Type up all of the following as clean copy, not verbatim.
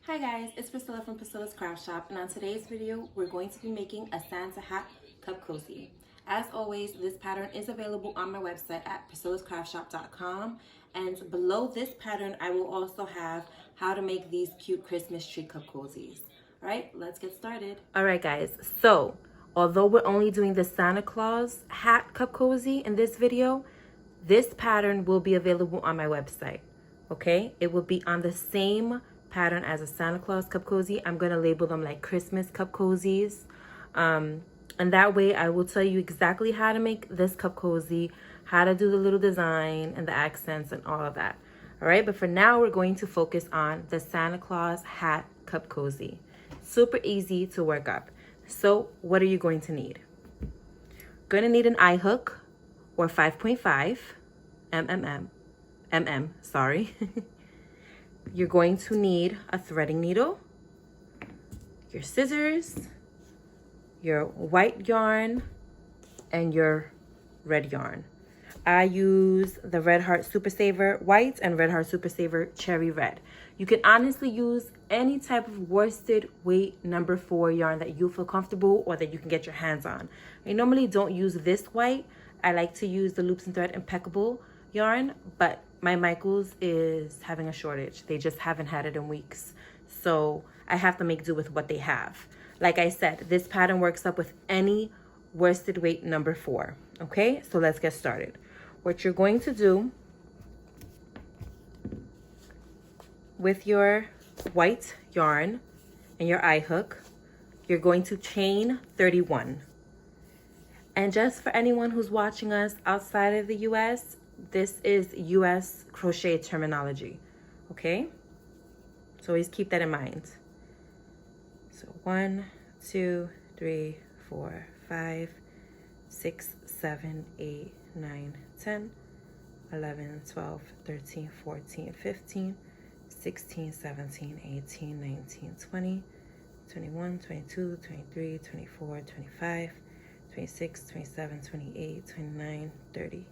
Hi guys, it's Priscilla from Priscilla's Craft Shop, and on today's video, we're going to be making a Santa hat cup cozy. As always, this pattern is available on my website at priscillascraftshop.com, and below this pattern, I will also have how to make these cute Christmas tree cup cozies. All right, let's get started. All right guys, so although we're only doing the Santa Claus hat cup cozy in this video, this pattern will be available on my website. Okay, it will be on the same pattern as a Santa Claus cup cozy. I'm gonna label them like Christmas cup cozies, and that way I will tell you exactly how to make this cup cozy, how to do the little design and the accents and all of that. All right, but for now we're going to focus on the Santa Claus hat cup cozy. Super easy to work up. So what are you going to need? Gonna need an eye hook or 5.5 mm, sorry. You're going to need a threading needle, your scissors, your white yarn, and your red yarn. I use the Red Heart Super Saver White and Red Heart Super Saver Cherry Red. You can honestly use any type of worsted weight number 4 yarn that you feel comfortable or that you can get your hands on. I normally don't use this white. I like to use the Loops and Thread Impeccable yarn, but my Michaels is having a shortage. They just haven't had it in weeks. So I have to make do with what they have. Like I said, this pattern works up with any worsted weight number 4. Okay, so let's get started. What you're going to do with your white yarn and your eye hook, you're going to chain 31. And just for anyone who's watching us outside of the US, this is US crochet terminology, okay? So always keep that in mind. So 1, 2, 3, 4, 5, 6, 7, 8, 9, 10, 11, 12, 13, 14, 15, 16, 17, 18, 19, 20, 21, 22, 23, 24, 25, 26, 27, 28, 29, 30,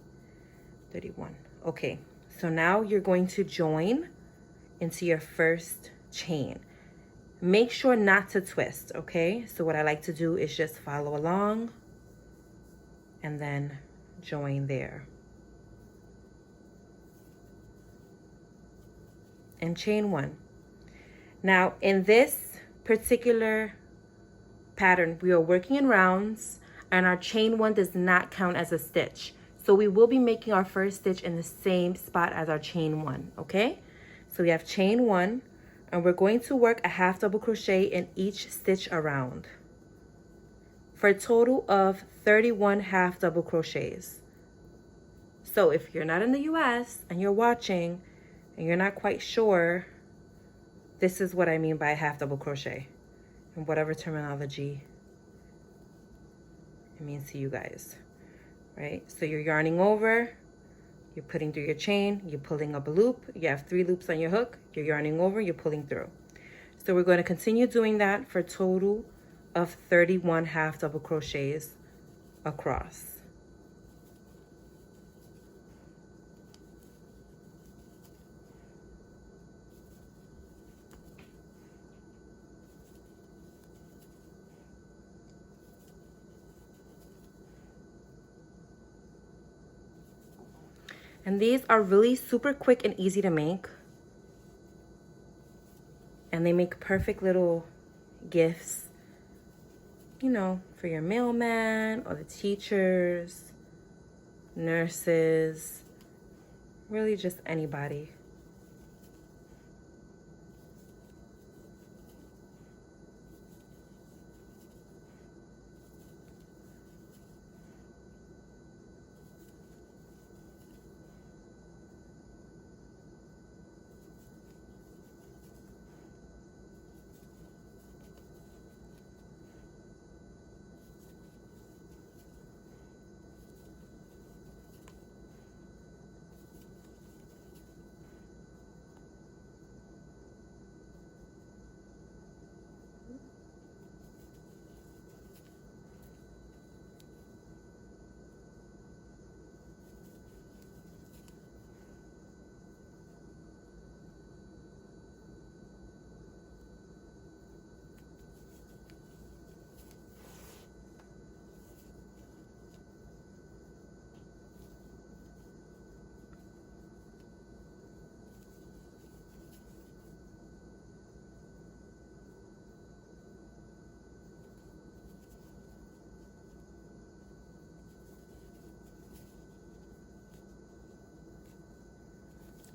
31. Okay, so now you're going to join into your first chain. Make sure not to twist, okay? So what I like to do is just follow along and then join there. And chain 1. Now, in this particular pattern, we are working in rounds, and our chain 1 does not count as a stitch. So we will be making our first stitch in the same spot as our chain 1, okay? So we have chain 1, and we're going to work a half double crochet in each stitch around for a total of 31 half double crochets. So if you're not in the US and you're watching and you're not quite sure, this is what I mean by half double crochet and whatever terminology it means to you guys, right? So you're yarning over, you're putting through your chain, you're pulling up a loop, you have 3 loops on your hook, you're yarning over, you're pulling through. So we're going to continue doing that for a total of 31 half double crochets across. And these are really super quick and easy to make. And they make perfect little gifts, you know, for your mailman or the teachers, nurses, really just anybody.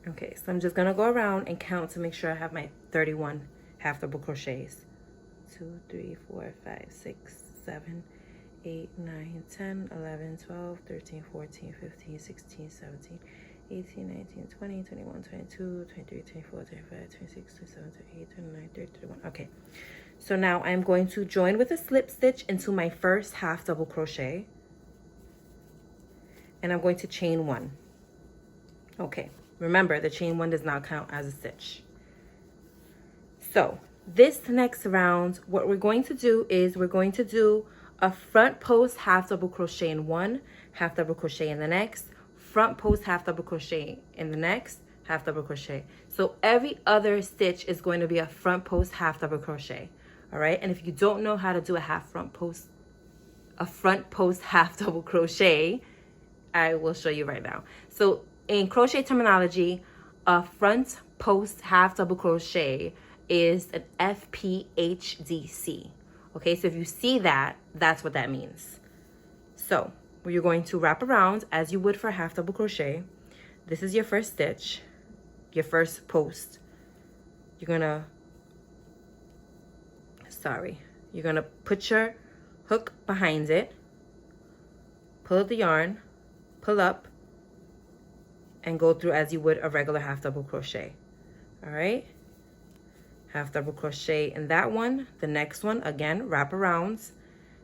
Okay, so I'm just gonna go around and count to make sure I have my 31 half double crochets. 2, 3, 4, 5, 6, 7, 8, 9, 10, 11, 12, 13, 14, 15, 16, 17, 18, 19, 20, 21, 22, 23, 24, 25, 26, 27, 28, 29, 30, 31. Okay, so now I'm going to join with a slip stitch into my first half double crochet, and I'm going to chain 1. Okay, remember the chain 1 does not count as a stitch. So this next round, what we're going to do is we're going to do a front post half double crochet in one, half double crochet in the next, front post half double crochet in the next, half double crochet. So every other stitch is going to be a front post half double crochet. All right, and if you don't know how to do a front post half double crochet, I will show you right now. So in crochet terminology, a front post half double crochet is an FPHDC. Okay, so if you see that, that's what that means. So you're going to wrap around as you would for half double crochet. This is your first stitch, your first post. You're gonna put your hook behind it, pull out the yarn, pull up, and go through as you would a regular half double crochet. All right, half double crochet in that one. The next one, again, wrap arounds.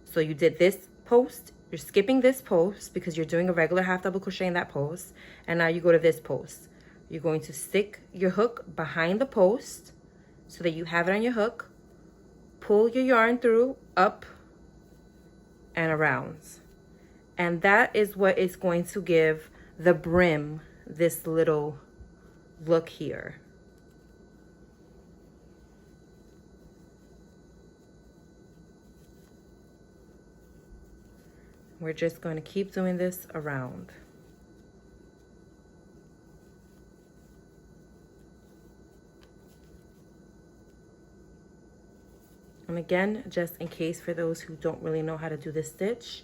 So you did this post, you're skipping this post because you're doing a regular half double crochet in that post, and now you go to this post. You're going to stick your hook behind the post so that you have it on your hook, pull your yarn through, up and around. And that is what is going to give the brim this little look here. We're just going to keep doing this around. And again, just in case for those who don't really know how to do this stitch,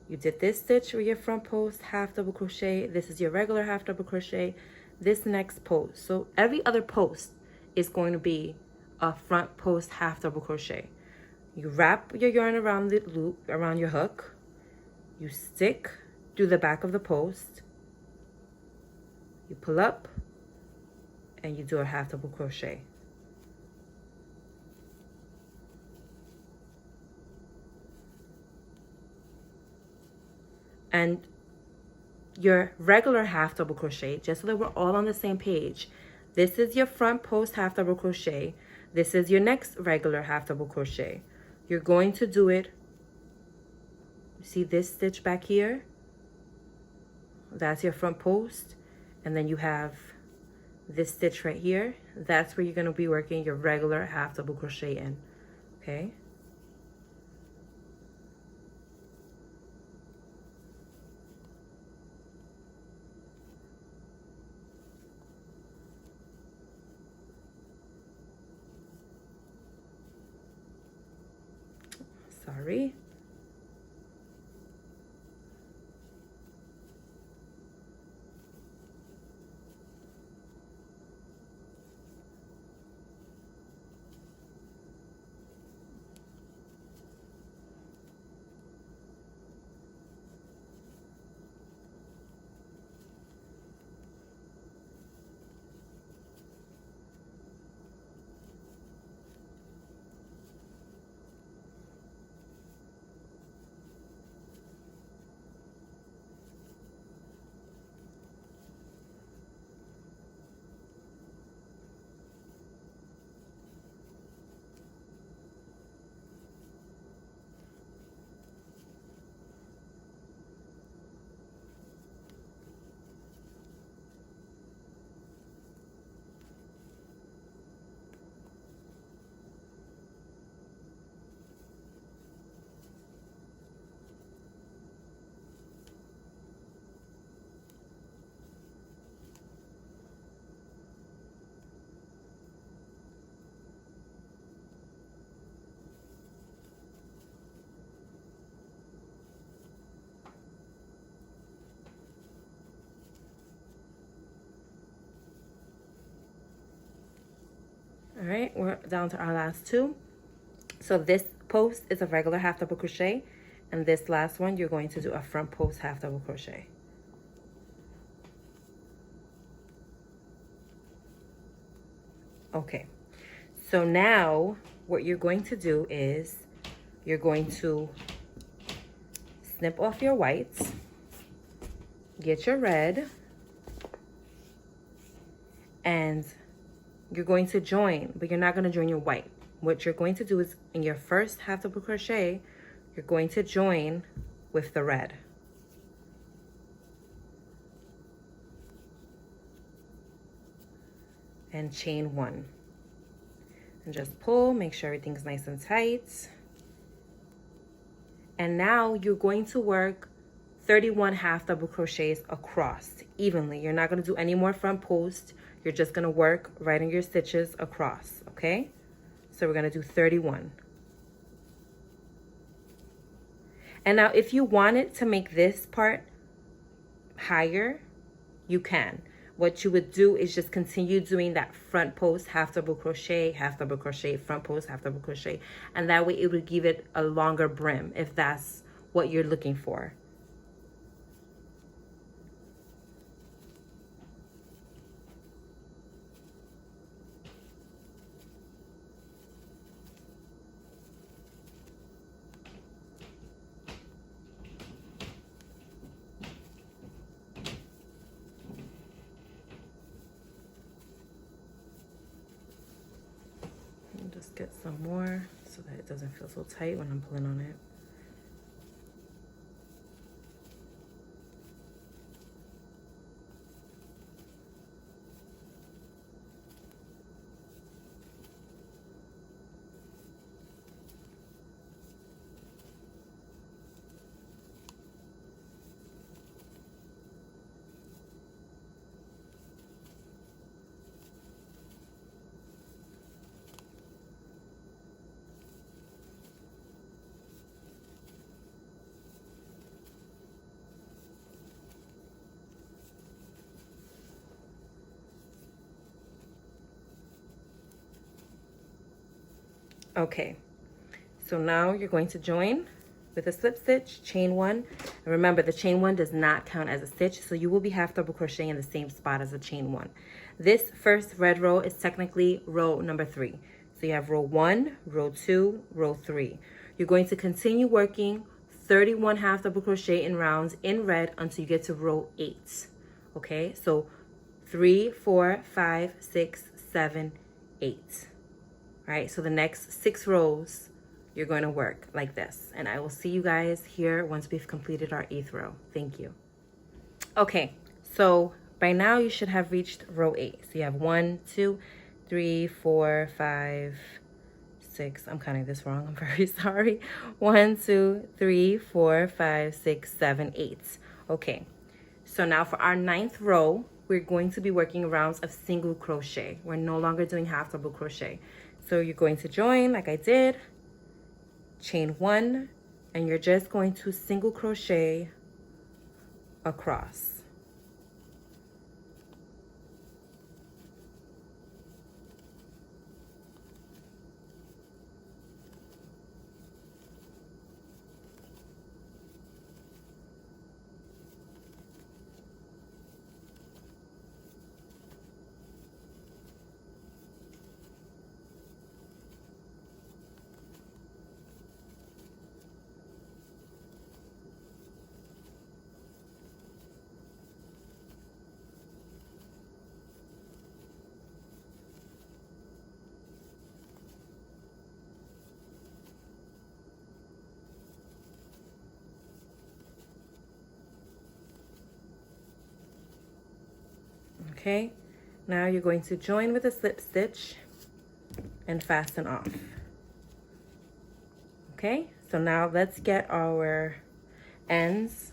you did this stitch with your front post half double crochet. This is your regular half double crochet. This next post. So every other post is going to be a front post half double crochet. You wrap your yarn around the loop, around your hook. You stick through the back of the post. You pull up and you do a half double crochet. And your regular half double crochet, just so that we're all on the same page, this is your front post half double crochet. This is your next regular half double crochet. You're going to do it. You see this stitch back here? That's your front post. And then you have this stitch right here. That's where you're going to be working your regular half double crochet in. Okay? Sorry. All right, we're down to our last two. So this post is a regular half double crochet, and this last one you're going to do a front post half double crochet. Okay, so now what you're going to do is you're going to snip off your whites, get your red, and you're going to join, but you're not going to join your white. What you're going to do is in your first half double crochet, you're going to join with the red. And chain one. And just pull, make sure everything's nice and tight. And now you're going to work 31 half double crochets across evenly. You're not going to do any more front post. You're just going to work right in your stitches across, okay? So we're going to do 31. And now if you wanted to make this part higher, you can. What you would do is just continue doing that front post, half double crochet, front post, half double crochet. And that way it would give it a longer brim if that's what you're looking for. Just get some more so that it doesn't feel so tight when I'm pulling on it. Okay, so now you're going to join with a slip stitch, chain one. And remember, the chain one does not count as a stitch, so you will be half double crocheting in the same spot as the chain one. This first red row is technically row number 3. So you have row 1, row 2, row 3. You're going to continue working 31 half double crochet in rounds in red until you get to row 8. Okay, so 3, 4, 5, 6, 7, 8. All right, so the next 6 rows, you're going to work like this. And I will see you guys here once we've completed our 8th row. Thank you. Okay, so by now you should have reached row 8. So you have 1, 2, 3, 4, 5, 6. I'm counting this wrong. I'm very sorry. 1, 2, 3, 4, 5, 6, 7, 8. Okay, so now for our 9th row, we're going to be working rounds of single crochet. We're no longer doing half double crochet. So you're going to join like I did, chain 1, and you're just going to single crochet across. Okay, now you're going to join with a slip stitch and fasten off. Okay, so now let's get our ends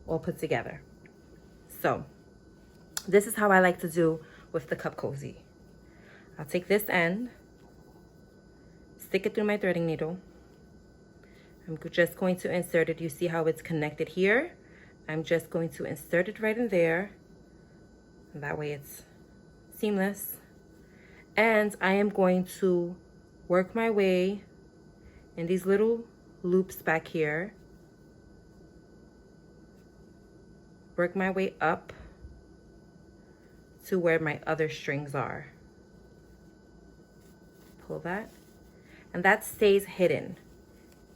all put together. So this is how I like to do with the cup cozy. I'll take this end, stick it through my threading needle. I'm just going to insert it. You see how it's connected here? I'm just going to insert it right in there. And that way it's seamless. And I am going to work my way in these little loops back here. Work my way up to where my other strings are. Pull that. And that stays hidden.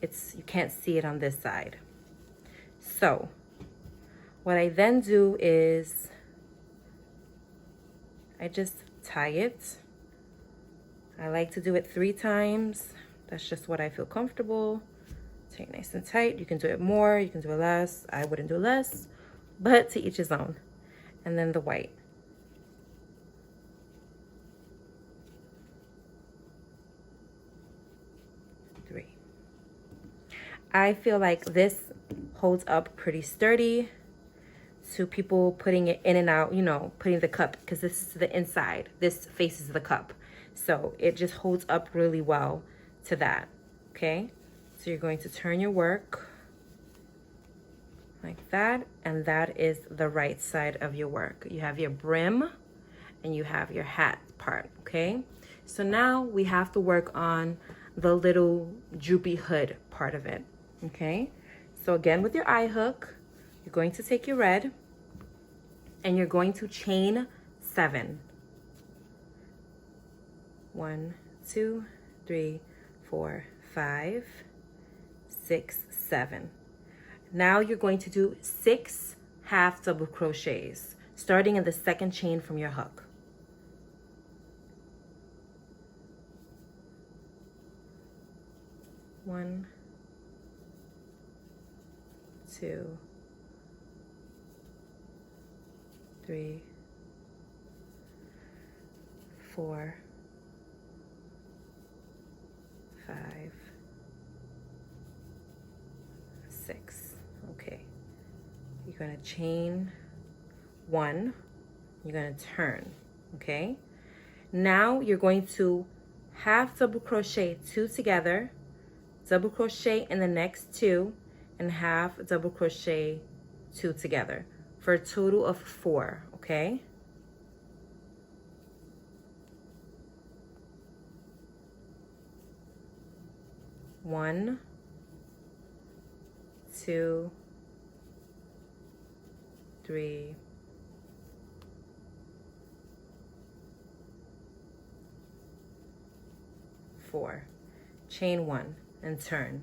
You can't see it on this side. So what I then do is I just tie it. I like to do it 3 times. That's just what I feel comfortable. Tie it nice and tight. You can do it more, you can do it less. I wouldn't do less, but to each his own. And then the white. I feel like this holds up pretty sturdy to people putting it in and out, you know, putting the cup, because this is the inside. This faces the cup. So it just holds up really well to that, okay? So you're going to turn your work like that, and that is the right side of your work. You have your brim and you have your hat part, okay? So now we have to work on the little droopy hood part of it. Okay, so again with your eye hook, you're going to take your red and you're going to chain 7. 1, 2, 3, 4, 5, 6, 7. Now you're going to do 6 half double crochets, starting in the 2nd chain from your hook. One, 2, 3, 4, 5, 6. Okay. You're going to chain 1. You're going to turn. Okay. Now you're going to half double crochet 2 together, double crochet in the next 2, and half double crochet 2 together for a total of 4, okay? One, 2, 3, 4. Chain 1 and turn.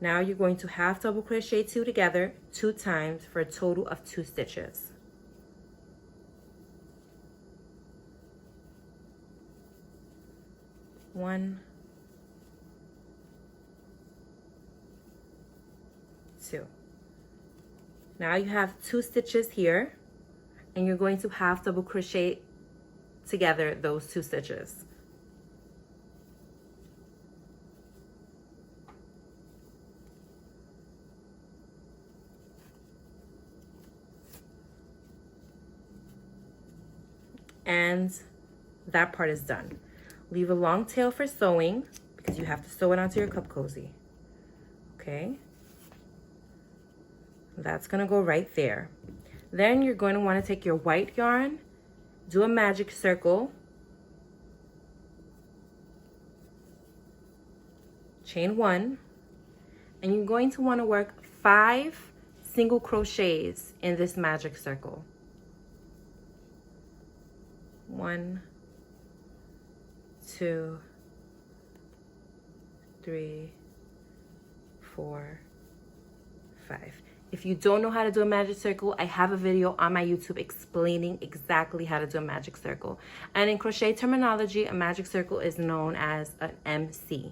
Now you're going to half double crochet 2 together 2 times for a total of 2 stitches. One, 2. Now you have 2 stitches here, and you're going to half double crochet together those 2 stitches. And that part is done. Leave a long tail for sewing because you have to sew it onto your cup cozy. Okay? That's gonna go right there. Then you're going to want to take your white yarn, do a magic circle, chain 1, and you're going to want to work 5 single crochets in this magic circle. 1, 2, 3, 4, 5. If you don't know how to do a magic circle, I have a video on my YouTube explaining exactly how to do a magic circle. And in crochet terminology, a magic circle is known as an MC.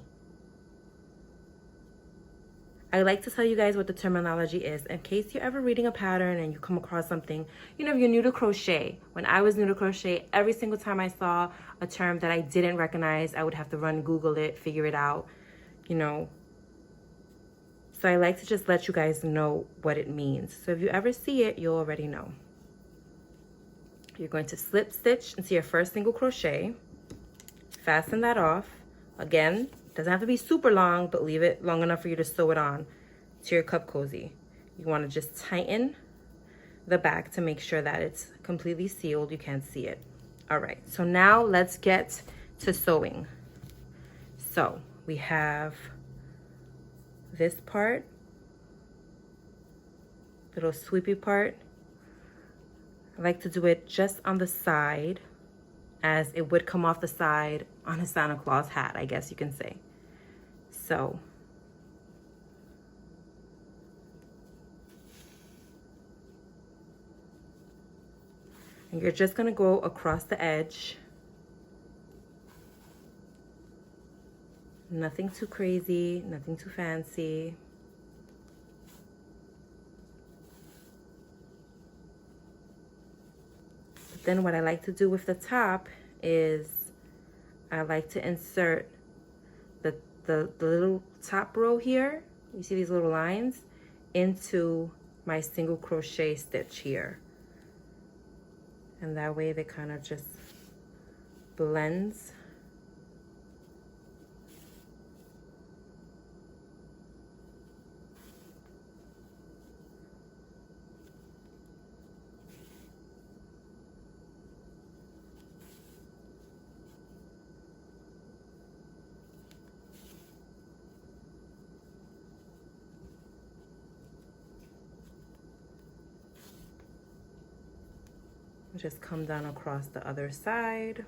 I like to tell you guys what the terminology is in case you're ever reading a pattern and you come across something. You know, if you're new to crochet, when I was new to crochet, every single time I saw a term that I didn't recognize, I would have to run, Google it, figure it out, you know. So I like to just let you guys know what it means. So if you ever see it, you'll already know. You're going to slip stitch into your first single crochet, fasten that off. Again, doesn't have to be super long, but leave it long enough for you to sew it on to your cup cozy. You want to just tighten the back to make sure that it's completely sealed. You can't see it. All right, so now let's get to sewing. So we have this part, little sweepy part. I like to do it just on the side, as it would come off the side on a Santa Claus hat, I guess you can say. So and you're just gonna go across the edge. Nothing too crazy, nothing too fancy. But then what I like to do with the top is I like to insert the little top row here. You see these little lines into my single crochet stitch here. And that way they kind of just blends. Just come down across the other side.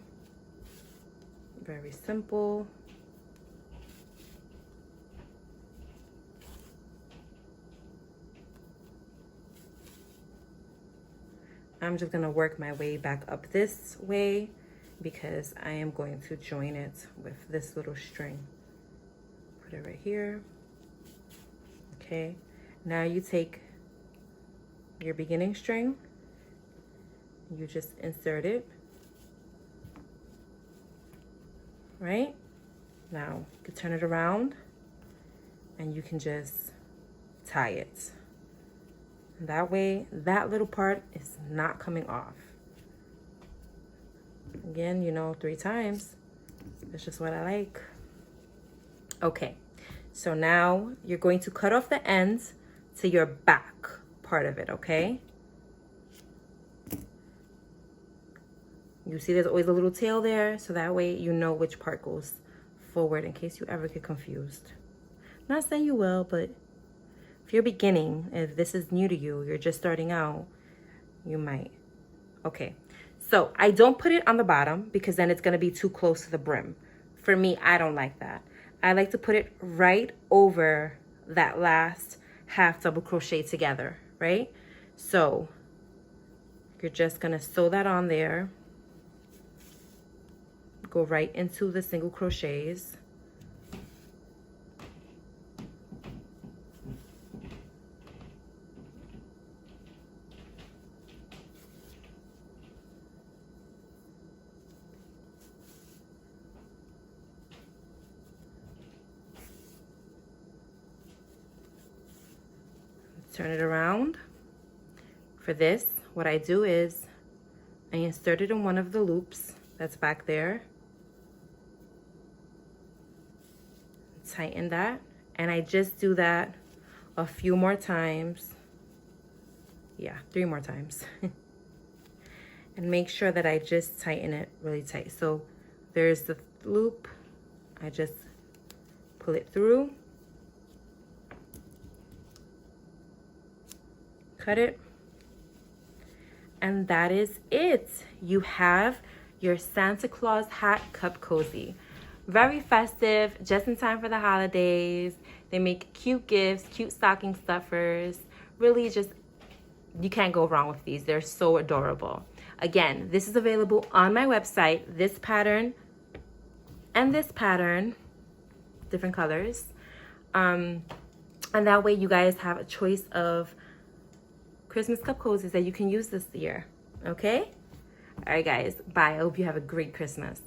Very simple. I'm just gonna work my way back up this way because I am going to join it with this little string. Put it right here. Okay, now you take your beginning string, you just insert it, right? Now you can turn it around and you can just tie it. That way, that little part is not coming off. Again, you know, 3 times. That's just what I like. Okay, so now you're going to cut off the ends to your back part of it, okay? You see there's always a little tail there, so that way you know which part goes forward in case you ever get confused. I'm not saying you will, but if you're beginning, if this is new to you, you're just starting out, you might. Okay, so I don't put it on the bottom because then it's gonna be too close to the brim. For me, I don't like that. I like to put it right over that last half double crochet together, right? So you're just gonna sew that on there. Go right into the single crochets. Turn it around. For this, what I do is I insert it in one of the loops that's back there. Tighten that, and I just do that a few more times. Yeah, 3 more times. And make sure that I just tighten it really tight. So there's the loop, I just pull it through, cut it, and that is it. You have your Santa Claus hat cup cozy. Very festive, just in time for the holidays. They make cute gifts, cute stocking stuffers. Really just, you can't go wrong with these. They're so adorable. Again, this is available on my website. This pattern and this pattern, different colors. And that way you guys have a choice of Christmas cup cozies that you can use this year, okay? All right, guys, bye. I hope you have a great Christmas.